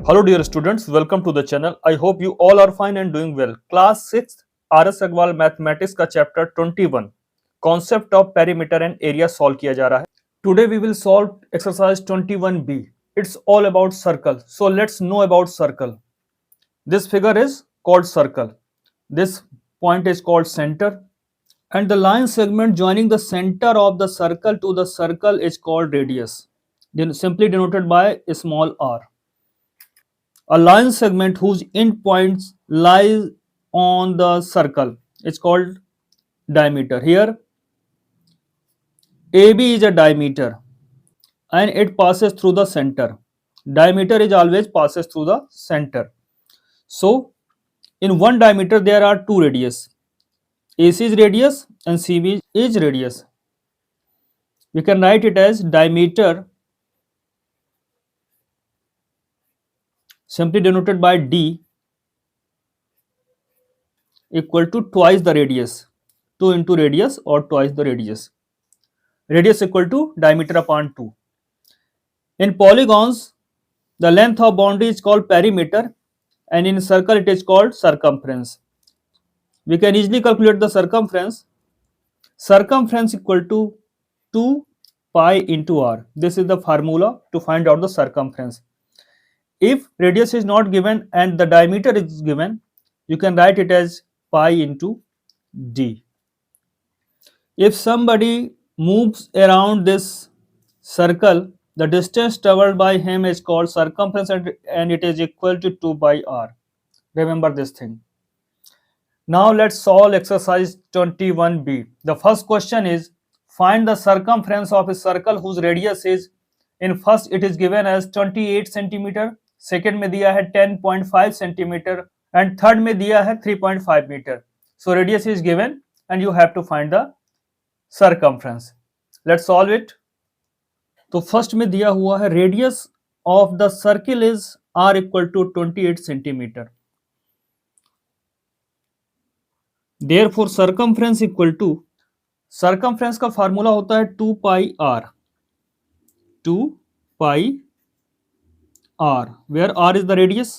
Hello dear students, welcome to the channel. I hope you all are fine and doing well. Class 6th RS Agrawal mathematics का chapter 21 concept of perimeter and area solve किया जा रहा है. Today we will solve exercise 21B. It's all about circle. So let's know about circle. This figure is called circle. This point is called center and the line segment joining the center of the circle to the circle is called radius. Then simply denoted by a small r. A line segment whose end points lies on the circle is called diameter. Here AB is a diameter and it passes through the center. Diameter is always passes through the center. So in one diameter there are two radius. AC is radius and CB is radius. We can write it as diameter simply denoted by D equal to twice the radius. 2 into radius or twice the radius. Radius equal to diameter upon 2. In polygons, the length of boundary is called perimeter and in circle it is called circumference. We can easily calculate the circumference. Circumference equal to 2 pi into r. This is the formula to find out the circumference. If radius is not given and the diameter is given, you can write it as pi into d. If somebody moves around this circle, the distance traveled by him is called circumference and it is equal to 2 by r. Remember this thing. Now let's solve exercise 21b. The first question is find the circumference of a circle whose radius is, in first it is given as 28 cm, second में दिया है 10.5 cm and third में दिया है 3.5 meter. So radius is given and you have to find the circumference. Let's solve it. तो first में दिया हुआ है radius of the circle is r equal to 28 centimetre. Therefore circumference equal to, circumference का formula होता है 2 पाई r, 2 pi r, where r is the radius.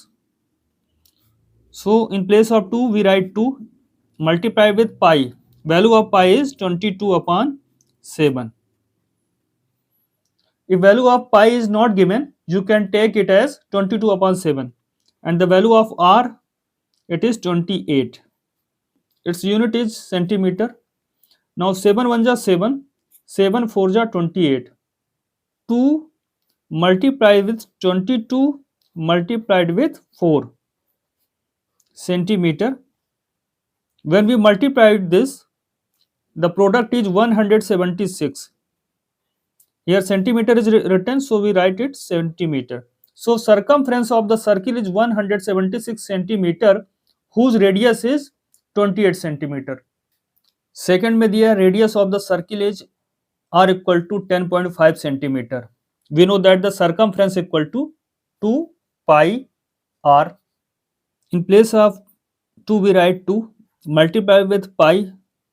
So in place of 2 we write 2 multiplied with pi. Value of pi is 22 upon 7. If value of pi is not given, you can take it as 22 upon 7 and the value of r, it is 28. Its unit is centimeter. Now 7 1 ja 7, 7 4 ja 28. 2 multiplied with 22 multiplied with 4 centimeter. When we multiplied this, the product is 176. Here centimeter is written, so we write it centimeter. So circumference of the circle is 176 centimeter whose radius is 28 centimeter. Second में दिया radius of the circle is r equal to 10.5 centimeter. We know that the circumference equal to 2 pi r. In place of 2 we write 2 multiply with pi.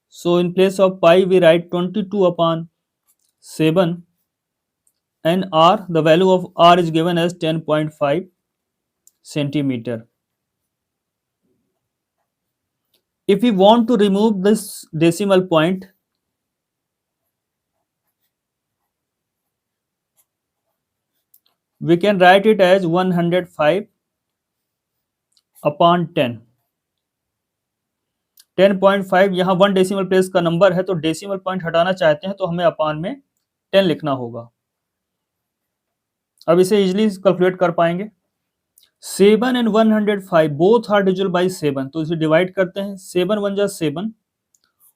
So in place of pi we write 22 upon 7. And r, the value of r is given as 10.5 centimeter. If we want to remove this decimal point, we can write it as 105 upon 10. 10.5 यहाँ 1 decimal place का number है तो decimal point हटाना चाहते हैं तो हमें अपान में 10 लिखना होगा. अब इसे इजीली कैलकुलेट कर पाएंगे. 7 and 105 both are divisible by 7, तो इसे डिवाइड करते हैं. 7 1 जा 7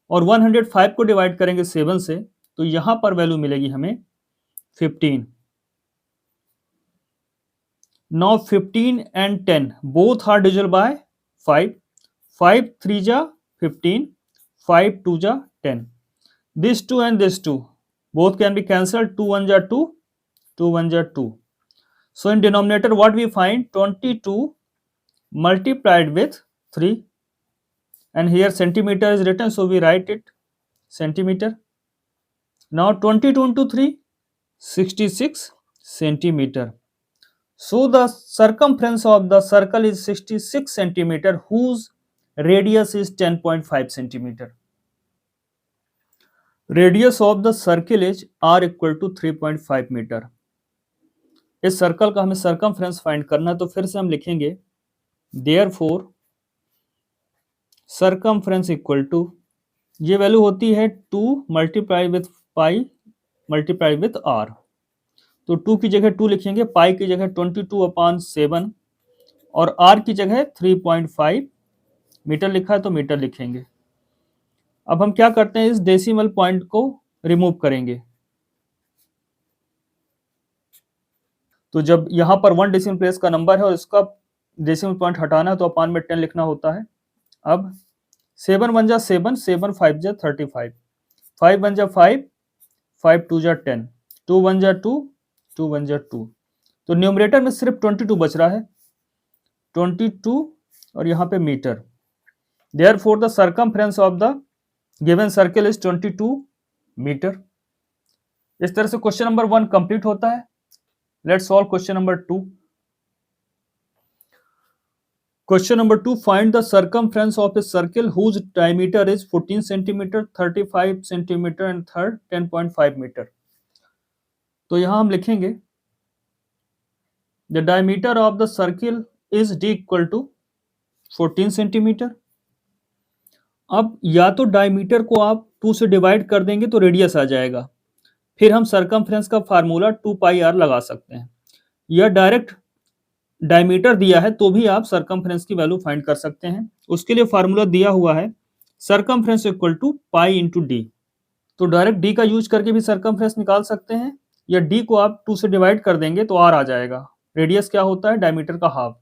और 105 को डिवाइड करेंगे 7 से तो यहां पर वैल्यू मिलेगी हमें 15. Now 15 and 10 both are divisible by 5. 5 3 जा 15, 5 2 जा 10. This 2 and this 2 both can be cancelled. 2 1 ja 2, 2 1 ja 2. So in denominator what we find 22 multiplied with 3 and here centimeter is written, so we write it centimeter. Now 22 into 3 66 centimeter. So the circumference of the circle is 66 centimeter whose radius is 10.5 centimeter. Radius of the circle is r equal to 3.5 metre. इस circle का हमें circumference find करना है, तो फिर से हम लिखेंगे देयरफॉर सर्कमफ्रेंस इक्वल टू, ये वैल्यू होती है 2 multiply with pi multiply with r. तो 2 की जगह 2 लिखेंगे, पाई की जगह 22/7 और आर की जगह 3.5 मीटर लिखा है तो मीटर लिखेंगे। अब हम क्या करते हैं, इस डेसिमल पॉइंट को रिमूव करेंगे। तो जब यहाँ पर 1 डेसिमल प्लेस का नंबर है और इसका डेसिमल पॉइंट हटाना है तो अपान में 10 लिखना होता है। अब 7 1 जा 7, 7 5 जा 35, 5 1 जा 5, 5 2 जा 10, 2 1 जा 2, 2 1 जा 2। तो न्यूमरेटर में सिर्फ 22 बच रहा है, 22 और यहाँ पे metre. Therefore the circumference of the given circle is 22 metre. इस तरह से क्वेश्चन नंबर 1 कंप्लीट होता है। Let's solve question number 2। Question number 2, find the circumference of a circle whose diameter is 14 centimeter, 35 centimeter and third 10.5 meter. तो यहाँ हम लिखेंगे the diameter of the circle is d equal to 14 centimeter. अब या तो diameter को आप 2 से डिवाइड कर देंगे तो रेडियस आ जाएगा, फिर हम सर्कमफ्रेंस का फार्मूला 2 पाई आर लगा सकते हैं, या डायरेक्ट डायमीटर दिया है तो भी आप सर्कमफ्रेंस की वैल्यू फाइंड कर सकते हैं। उसके लिए फार्मूला दिया हुआ है circumference equal to pi into d. तो डायरेक्ट डी का यूज करके भी सर्कमफ्रेंस निकाल सकते हैं, या डी को आप 2 से डिवाइड कर देंगे तो आर आ जाएगा। रेडियस क्या होता है, डायमीटर का हाफ,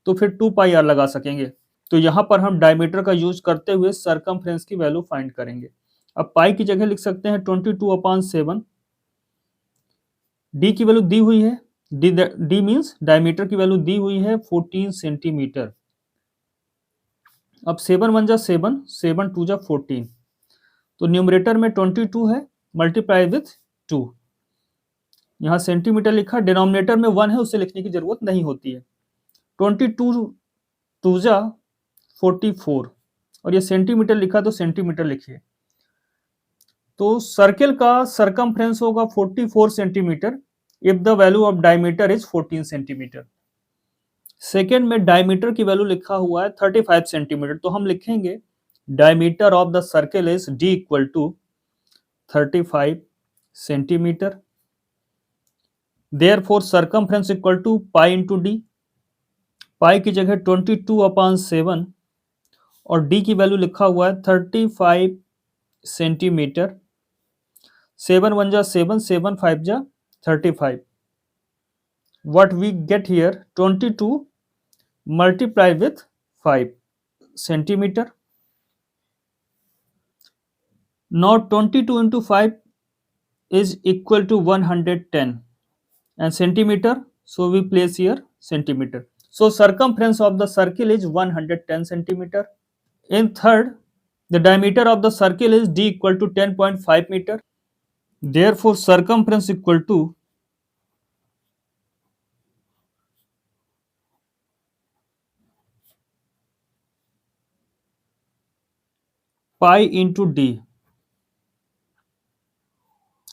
तो फिर 2 पाई आर लगा सकेंगे। तो यहाँ पर हम डायमीटर का यूज करते हुए सर्कमफ्रेंस की वैल्यू फाइंड करेंगे। अब पाई की जगह लिख सकते हैं 22/7, डी की वैल्यू दी हुई है, डी मीन्स डायमीटर की वैल्यू दी हुई है 14 सेंटीमीटर। अब 7 1 जा 7, 7 2 जा 14, तो न्यूमरेटर में 22 है मल्टीप्लाई विथ 2। यहाँ सेंटीमीटर लिखा, डिनोमिनेटर में 1 है, उसे लिखने की जरूरत नहीं होती है। 22 2 जा 44 और ये सेंटीमीटर लिखा तो सेंटीमीटर लिखिए। तो सर्कल का सर्कमफ्रेंस होगा 44 centimetre if the value of diameter is 14 centimetre. Second में डायमीटर की वैल्यू लिखा हुआ है 35 सेंटीमीटर, तो हम लिखेंगे diameter of the circle is d equal to 35 centimetre. Therefore circumference equal to pi into d. Pi की जगह 22/7 और d की वैल्यू लिखा हुआ है 35 सेंटीमीटर। 7 1 जा 7, 7 5 जा 35। What we get here, 22 multiply with 5 centimeter. Now 22 into 5 is equal to 110 and centimeter, so we place here centimeter. So circumference of the circle is 110 centimeter. In third, the diameter of the circle is d equal to 10.5 meter. Therefore circumference equal to pi into d.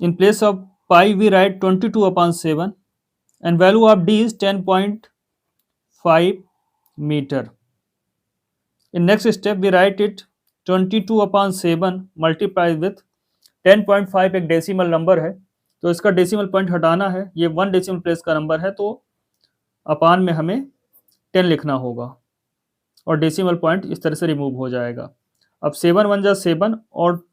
In place of pi we write 22/7 and value of d is 10.5 meter. In next step we write it 22/7 multiplied with 10.5 एक decimal number है, तो इसका decimal point हटाना है, ये 1 decimal place का number है, तो अपान में हमें 10 लिखना होगा और डेसिमल पॉइंट इस तरह से रिमूव हो जाएगा। अब 7 1 जा 7 और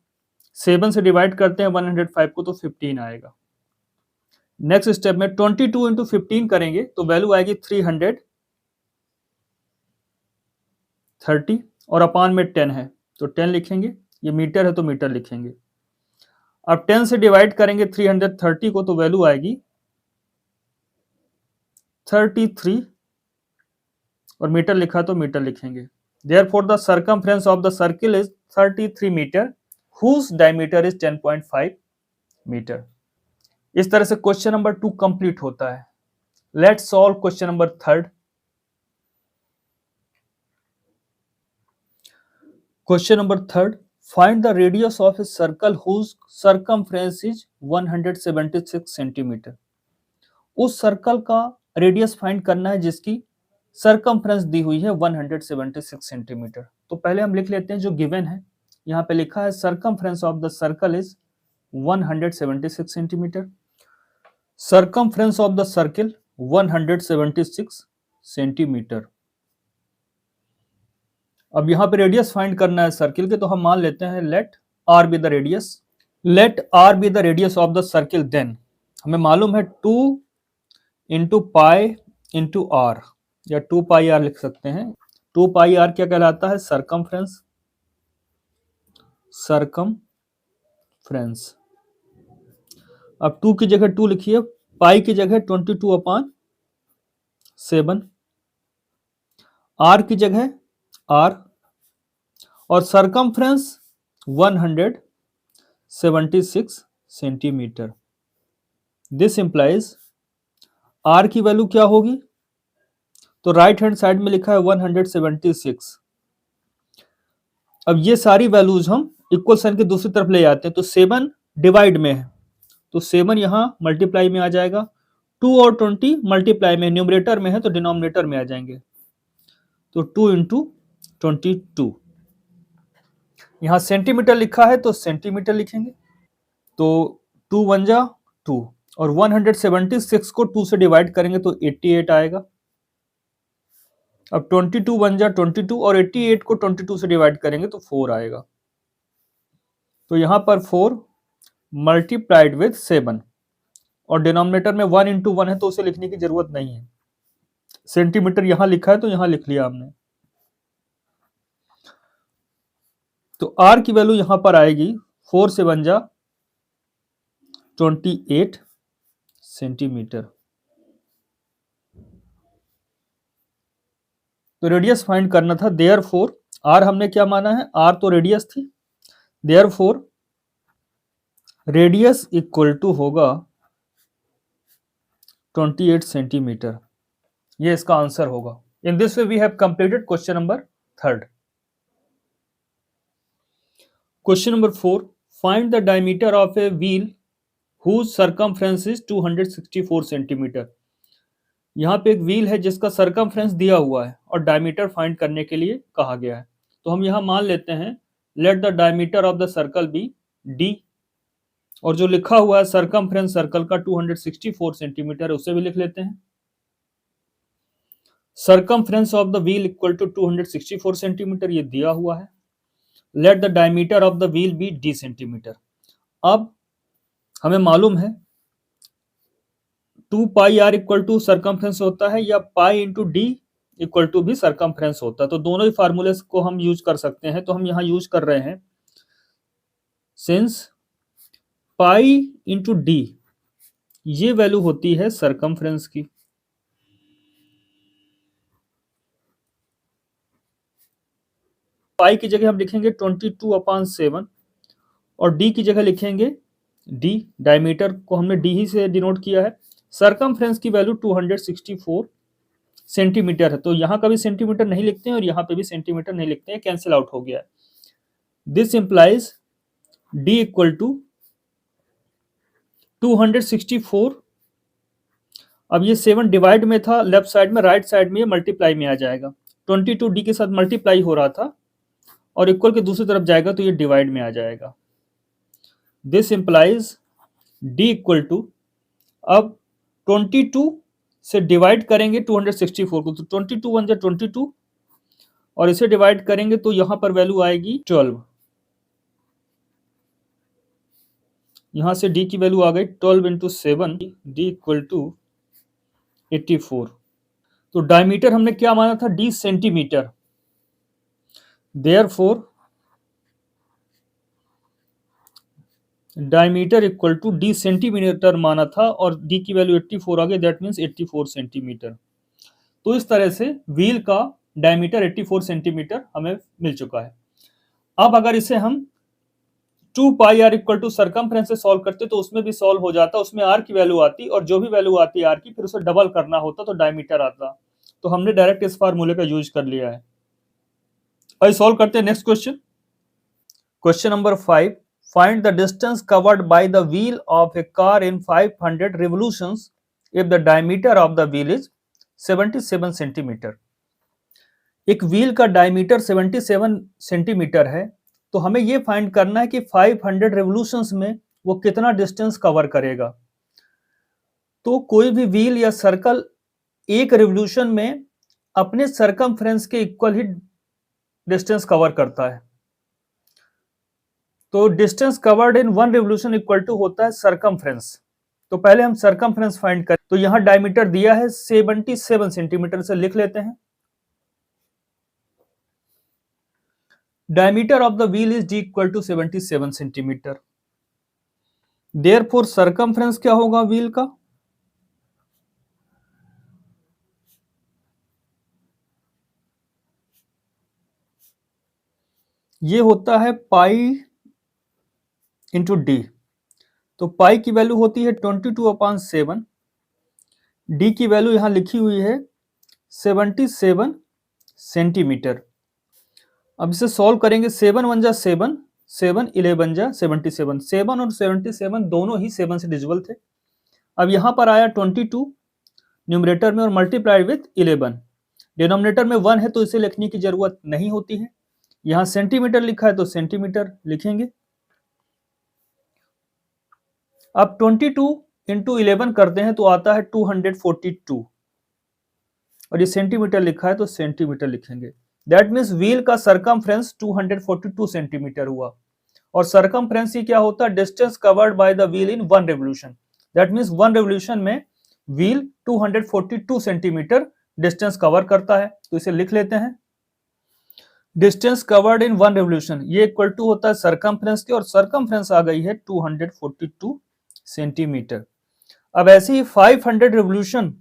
7 से डिवाइड करते हैं 105 को तो 15 आएगा। नेक्स्ट स्टेप में 22 इंटू 15 करेंगे तो वैल्यू आएगी 330 और अपान में 10 है तो 10 लिखेंगे, ये मीटर है तो मीटर लिखेंगे। अब 10 से डिवाइड करेंगे 330 को तो वैल्यू आएगी 33 और मीटर लिखा तो मीटर लिखेंगे। Therefore the circumference of the circle is 33 meter whose diameter is 10.5 meter. इस तरह से क्वेश्चन नंबर 2 कंप्लीट होता है। Let's solve question number 3rd. Question number 3rd. Find the radius of a circle whose circumference is 176 centimetre. उस circle का radius find करना है जिसकी सर्कमफ्रेंस दी हुई है 176 सेंटीमीटर. तो पहले हम लिख लेते हैं जो गिवन है. यहाँ पे लिखा है circumference of the circle is 176 centimetre. Circumference of the circle 176 centimetre. अब यहाँ पे रेडियस फाइंड करना है सर्किल के, तो हम मान लेते हैं let r be the radius. Let r be the radius of the circle. Then हमें मालूम है 2 इंटू पाई इंटू आर, या 2 पाई आर लिख सकते हैं. 2 पाई आर क्या कहलाता है? सर्कमफ्रेंस. सर्कमफ्रेंस. अब 2 की जगह 2 लिखिए, पाई की जगह 22/7, आर की जगह आर, और circumference 176 centimetre. This implies r की वैल्यू क्या होगी? तो राइट हैंड साइड में लिखा है 176. अब ये सारी वैल्यूज हम इक्वल साइन के दूसरी तरफ ले जाते हैं, तो 7 डिवाइड में है, तो 7 यहां मल्टीप्लाई में आ जाएगा. 2 और 20 मल्टीप्लाई में, न्यूमरेटर में है तो डिनोमिनेटर में आ जाएंगे. तो 2 इंटू 22. यहां सेंटीमीटर लिखा है तो सेंटीमीटर लिखेंगे. तो 2 1 जा 2, और 176 को 2 से डिवाइड करेंगे तो 88 आएगा. अब 22 1 जा 22, और 88 को 22 से डिवाइड करेंगे तो 4 आएगा. तो यहां पर 4 मल्टीप्लाइड विद 7, और डिनोमिनेटर में 1 इंटू 1 है तो उसे लिखने की जरूरत नहीं है. सेंटीमीटर यहां लिखा है तो यहां लिख लिया हमने. तो आर की वैल्यू यहां पर आएगी 4 से 1 जा 28 सेंटीमीटर. तो रेडियस फाइंड करना था. देयरफॉर आर हमने क्या माना है? आर तो रेडियस थी. देयरफॉर रेडियस इक्वल टू होगा 28 सेंटीमीटर. ये इसका आंसर होगा. In this way we have completed question number 3rd. Question number 4. Find the diameter of a wheel whose circumference is 264 centimetre. यहाँ पे एक व्हील है जिसका सर्कमफ्रेंस दिया हुआ है और डायमीटर फाइंड करने के लिए कहा गया है. तो हम यहाँ मान लेते हैं let the diameter of the circle be d, और जो लिखा हुआ है सर्कमफ्रेंस सर्कल का 264 सेंटीमीटर, उसे भी लिख लेते हैं. Circumference of the wheel equal to 264 centimetre, ये दिया हुआ है. Let the diameter of the wheel be d centimetre. अब हमें मालूम है 2 pi r equal to circumference होता है, या pi into d equal to भी सर्कमफ्रेंस होता है. तो दोनों ही फार्मूले को हम यूज कर सकते हैं. तो हम यहां यूज कर रहे हैं सिंस पाई इंटू डी ये वैल्यू होती है सर्कमफ्रेंस की. पाई की जगह हम लिखेंगे 22/7, और डी की जगह लिखेंगे डी. डायमीटर को हमने डी ही से डिनोट किया है. सर्कमफ्रेंस की वैल्यू 264 सेंटीमीटर है, तो यहां का भी सेंटीमीटर नहीं लिखते हैं और यहां पे भी सेंटीमीटर नहीं लिखते हैं, कैंसिल आउट हो गया है. This implies d equal to 264. अब ये 7 डिवाइड में था लेफ्ट साइड में, राइट साइड में ये मल्टीप्लाई में आ जाएगा. 22 डी के साथ मल्टीप्लाई हो रहा था और इक्वल के दूसरी तरफ जाएगा तो ये डिवाइड में आ जाएगा. This implies d equal to, अब 22 से डिवाइड करेंगे 264 को, तो 22 1 जा 22, और इसे डिवाइड करेंगे तो यहां पर वैल्यू आएगी 12. यहां से डी की वैल्यू आ गई 12 इंटू 7, डी इक्वल टू 84. तो डायमीटर हमने क्या माना था? D centimetre. Therefore diameter equal to d centimetre माना था और डी की वैल्यू 84 आ गई, दैट मीन्स 84 सेंटीमीटर. तो इस तरह से व्हील का डायमीटर 84 सेंटीमीटर हमें मिल चुका है. अब अगर इसे हम 2 pi r equal to circumference से सॉल्व करते तो उसमें भी सॉल्व हो जाता, उसमें आर की वैल्यू आती और जो भी वैल्यू आती आर की फिर उसे डबल करना होता तो डायमीटर आता। तो हमने डायरेक्ट इस फार्मूले का यूज कर लिया है। आइए सॉल्व करते हैं next question. Question number 5, find the distance covered by the wheel of a car in 500 revolutions if the diameter of the wheel is 77 centimetre. एक व्हील का डायमीटर 77 सेंटीमीटर है, तो हमें यह फाइंड करना है कि 500 रिवोल्यूशंस में वो कितना डिस्टेंस कवर करेगा। तो कोई भी व्हील या सर्कल एक रिवोल्यूशन में अपने सर्कमफ्रेंस के इक्वल ही डिस्टेंस कवर करता है। तो distance covered in one revolution equal to होता है सर्कमफ्रेंस। तो पहले हम सर्कमफ्रेंस फाइंड करें। तो यहां डायमीटर दिया है 77 सेंटीमीटर, से लिख लेते हैं diameter of the wheel is d equal to 77 centimetre. Therefore circumference क्या होगा व्हील का, ये होता है पाई इंटू डी। तो पाई की वैल्यू होती है 22/7, डी की वैल्यू यहां लिखी हुई है 77 सेंटीमीटर। अब इसे सॉल्व करेंगे, 7 1 जा 7, 7 11 जा 77, 7 और 77 दोनों ही 7 से डिविजिबल थे। अब यहां पर आया 22 न्यूमरेटर में और मल्टीप्लाइड विथ 11, डिनोमिनेटर में 1 है तो इसे लिखने की जरूरत नहीं होती है। यहां सेंटीमीटर लिखा है तो सेंटीमीटर लिखेंगे। अब 22 इंटू 11 करते हैं तो आता है 242, और ये सेंटीमीटर लिखा है तो सेंटीमीटर लिखेंगे। दैट मीन्स व्हील का सर्कमफ्रेंस 242 सेंटीमीटर हुआ। और सर्कमफ्रेंस ही क्या होता है, distance covered by the wheel in one revolution. That means one revolution में व्हील 242 सेंटीमीटर डिस्टेंस कवर करता है। तो इसे लिख लेते हैं, distance covered in one revolution ये इक्वल टू होता है सर्कमफ्रेंस के, और सर्कमफ्रेंस आ गई है 242 सेंटीमीटर। अब ऐसे ही 500 रेवोल्यूशन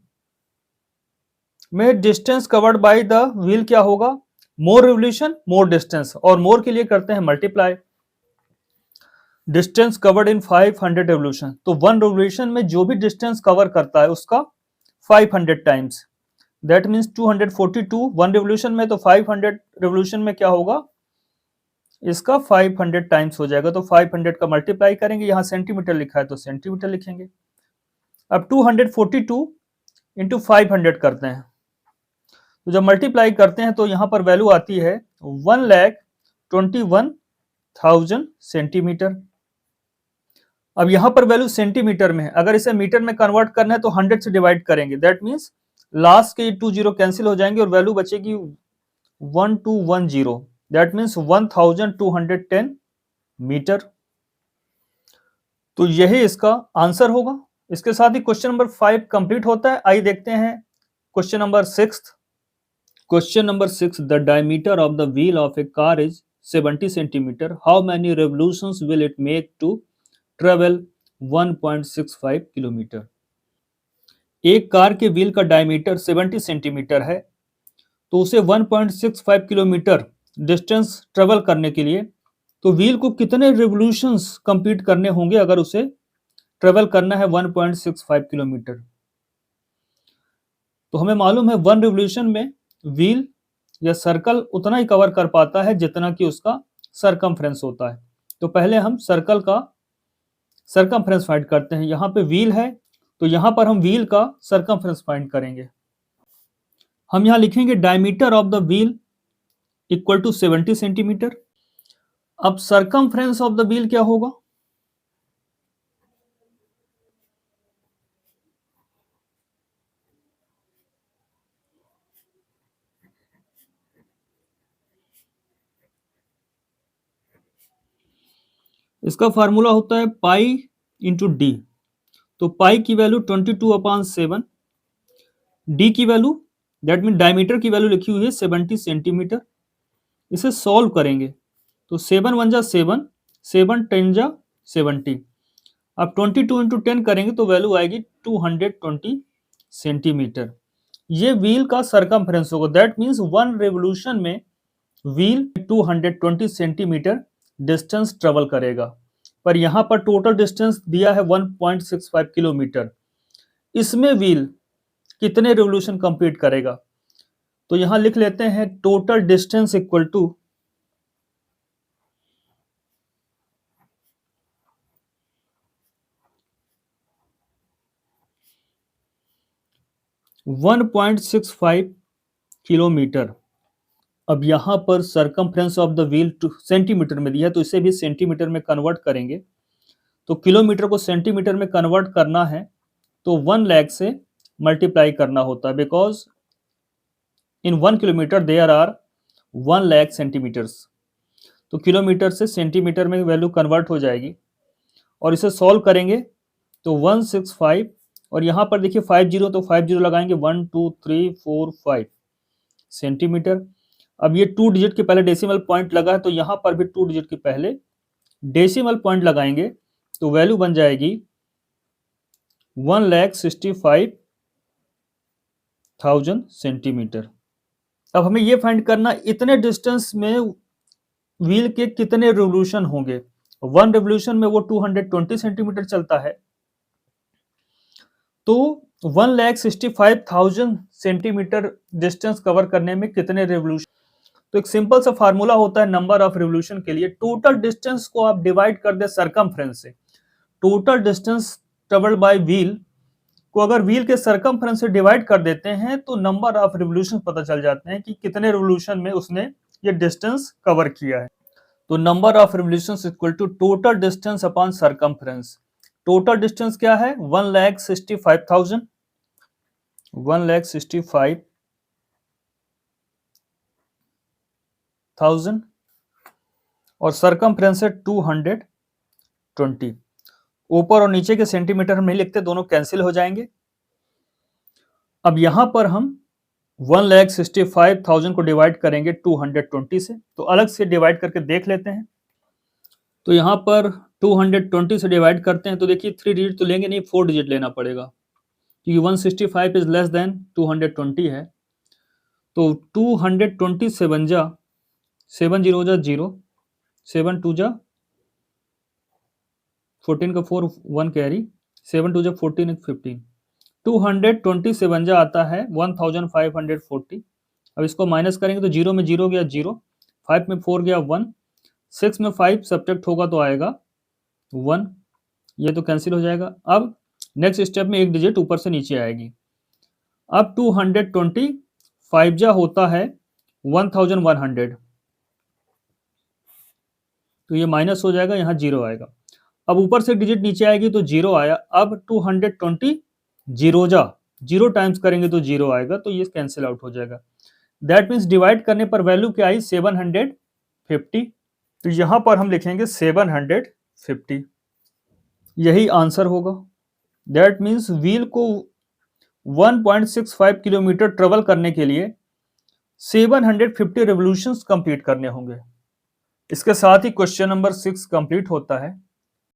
में distance covered by the wheel क्या होगा, मोर रेवोल्यूशन मोर डिस्टेंस, और मोर के लिए करते हैं मल्टीप्लाई। डिस्टेंस कवर्ड इन 500 रेवोल्यूशन, तो वन रेवोल्यूशन में जो भी डिस्टेंस कवर करता है उसका 500 times. That means 242 one revolution में, तो 500 रेवोल्यूशन में क्या होगा, इसका 500 टाइम्स हो जाएगा। तो 500 का मल्टीप्लाई करेंगे, यहां सेंटीमीटर लिखा है तो सेंटीमीटर लिखेंगे। अब 242 इंटू 500 करते हैं, तो जब मल्टीप्लाई करते हैं तो यहां पर वैल्यू आती है 1,21,000 सेंटीमीटर। अब यहां पर वैल्यू सेंटीमीटर में है, अगर इसे मीटर में कन्वर्ट करना है तो 100 से डिवाइड करेंगे। दैट मीन्स लास्ट के 2 जीरो कैंसिल हो जाएंगे और वैल्यू बचेगी 1210। That means 1210 metre. तो यही इसका आंसर होगा। इसके साथ ही क्वेश्चन नंबर 5 कंप्लीट होता है। आइए देखते हैं question number 6। Question number 6, the diameter of the wheel of a car is 70 centimetre. How many revolutions will it make to travel 1.65 kilometre. एक कार के व्हील का डायमीटर 70 सेंटीमीटर है, तो उसे 1.65 किलोमीटर डिस्टेंस ट्रेवल करने के लिए तो व्हील को कितने रिवोल्यूशंस कंप्लीट करने होंगे अगर उसे ट्रेवल करना है 1.65 किलोमीटर। तो हमें मालूम है वन रिवोल्यूशन में व्हील या सर्कल उतना ही कवर कर पाता है जितना कि उसका सर्कमफ्रेंस होता है। तो पहले हम सर्कल का सर्कमफ्रेंस फाइंड करते हैं। यहां पे व्हील है तो यहां पर हम व्हील का सर्कमफ्रेंस फाइंड करेंगे। हम यहां लिखेंगे diameter of the wheel equal to 70 centimetre. अब सर्कमफ्रेंस ऑफ द व्हील क्या होगा, इसका फार्मूला होता है पाई इंटू डी। तो पाई की वैल्यू 22/7, डी की वैल्यू दैट मीन डायमीटर की वैल्यू लिखी हुई है 70 सेंटीमीटर। इसे सॉल्व करेंगे तो 7 1 जा 7, 7 10 जा 70। अब 22 इंटू 10 करेंगे तो वैल्यू आएगी 220 सेंटीमीटर। ये व्हील का सर्कमफ्रेंस होगा। दैट मीन्स वन रेवोल्यूशन में व्हील 220 सेंटीमीटर डिस्टेंस ट्रेवल करेगा, पर यहाँ पर टोटल डिस्टेंस दिया है 1.65 किलोमीटर। इसमें व्हील कितने रिवोल्यूशन कंप्लीट करेगा? तो यहाँ लिख लेते हैं total distance equal to 1.65 kilometre. अब यहाँ पर circumference of the wheel centimetre में दिया है, तो इसे भी सेंटीमीटर में कन्वर्ट करेंगे। तो किलोमीटर को सेंटीमीटर में कन्वर्ट करना है तो 1 लाख से मल्टीप्लाई करना होता है, because in 1 kilometre there are 1 lakh centimetres. तो किलोमीटर से सेंटीमीटर में वैल्यू कन्वर्ट हो जाएगी और इसे सॉल्व करेंगे तो 165 और यहाँ पर देखिए 50, तो 50 लगाएंगे 1 2 3 4 5 सेंटीमीटर। अब ये 2 डिजिट के पहले डेसिमल पॉइंट लगा है, तो यहाँ पर भी 2 डिजिट के पहले डेसिमल पॉइंट लगाएंगे तो वैल्यू बन जाएगी 1,65,000 सेंटीमीटर। अब हमें ये फाइंड करना इतने डिस्टेंस में व्हील के कितने रिवोल्यूशन होंगे। 1 रिवोल्यूशन में वो 220 सेंटीमीटर चलता है, तो 1,65,000 सेंटीमीटर डिस्टेंस कवर करने में कितने रिवोल्यूशन। तो एक सिंपल सा फार्मूला होता है नंबर ऑफ रिवोल्यूशन के लिए, टोटल डिस्टेंस को आप डिवाइड कर दे सरकमफ्रेंस से। Total distance travelled by wheel को अगर व्हील के सरकमफ्रेंस से डिवाइड कर देते हैं तो नंबर ऑफ रिवोल्यूशन पता चल जाते हैं कि कितने रिवोल्यूशन में उसने ये डिस्टेंस कवर किया है। तो number of revolutions equal to total distance upon circumference. Total distance क्या है? 1,65,000, 1,65,000 और सरकमफ्रेंस है 220। ऊपर और नीचे के सेंटीमीटर हम नहीं लिखते, दोनों कैंसिल हो जाएंगे। अब यहां पर हम 1,65,000 को डिवाइड करेंगे 220 से, तो अलग से डिवाइड करके देख लेते हैं। तो यहां पर 220 से डिवाइड करते हैं तो देखिए 3 डिजिट तो लेंगे नहीं, 4 डिजिट लेना पड़ेगा क्योंकि 165 इज लेस देन 220 है। तो 220 से बन जा 7 0 जा 0, 7 2 जा 14 का 4 1 कैरी, 7 2 जा 14 15, 220 से बन जा आता है 1540। अब इसको माइनस करेंगे तो 0 में 0 गया 0, 5 में 4 गया 1, 6 में 5 सब्ट्रैक्ट होगा तो आएगा 1, ये तो कैंसिल हो जाएगा। अब नेक्स्ट स्टेप में एक डिजिट ऊपर से नीचे आएगी। अब 220 5 जा होता है 1100, तो ये माइनस हो जाएगा, यहाँ 0 आएगा। अब ऊपर से डिजिट नीचे आएगी तो 0 आया। अब 220 0 जा 0 टाइम्स करेंगे तो 0 आएगा, तो ये कैंसिल आउट हो जाएगा। दैट मीन्स डिवाइड करने पर वैल्यू क्या आई? 750। तो यहां पर हम लिखेंगे 750, यही आंसर होगा। दैट मीन्स व्हील को 1.65 किलोमीटर ट्रेवल करने के लिए 750 रिवोल्यूशंस कंप्लीट करने होंगे। इसके साथ ही क्वेश्चन नंबर 6 कंप्लीट होता है।